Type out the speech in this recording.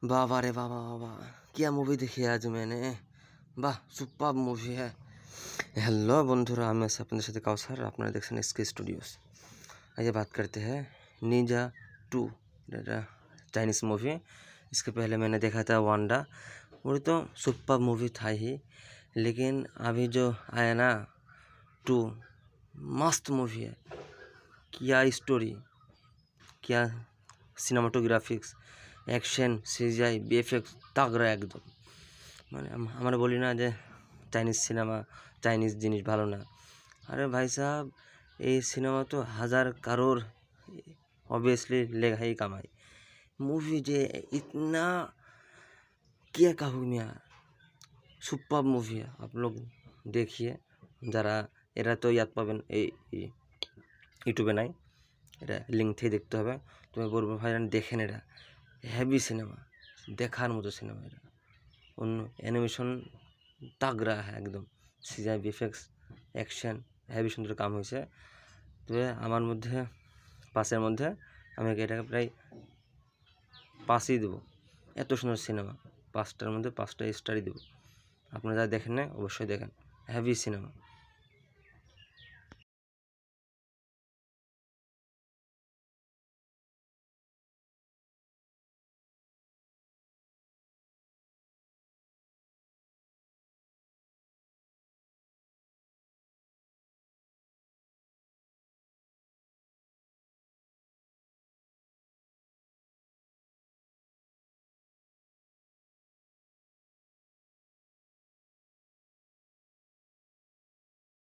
वाह वाह रे वाह वाह वाह वाह, क्या मूवी देखी है आज मैंने। বাহ সুপার মুভি হ্যাঁ। হ্যালো বন্ধুরা, আমি আছি আপনাদের সাথে কাউসার, আপনারা দেখছেন এসকে स्टूडियोज। आइए बात करते हैं निंजा 2, चाइनीज़ मूवी। इसके पहले मैंने देखा था वांडा, वो तो सुपर मूवी था ही, लेकिन अभी जो आया ना 2, मस्त मूवी है। क्या स्टोरी, क्या सिनेमाटोग्राफिक्स, एक्शन, सीजीआई, बीएफएक्स तगड़ा एकदम। মানে আমরা বলি না যে চাইনিজ সিনেমা, চাইনিজ জিনিস ভালো না। अरे भाई साहब, ये सिनेमा तो 1000 करोड़ ऑब्वियसली लेगा ही कमाई। मूवी जे इतना क्या कहूँ मैं यार, सुपर मूवी है। आप लोग देखिए যারা, এরা তো ইয়াদ পাবেন এই ইউটিউবে নাই, এটা লিঙ্ক থেকে দেখতে হবে। তুমি বলবো ভাই দেখেন, এটা হেভি সিনেমা, দেখার মতো সিনেমা। এটা অন্য অ্যানিমেশন তাগড়া হ্যাঁ একদম, সিজিআই ভিএফএক্স অ্যাকশন হেভি সুন্দর কাম হয়েছে। তবে আমার মধ্যে 5-এর মধ্যে আমি এটাকে প্রায় 5ই দেবো। এত সুন্দর সিনেমা, 5টার মধ্যে 5টা স্টারই দেবো। আপনারা যারা দেখেন না অবশ্যই দেখেন, হেভি সিনেমা।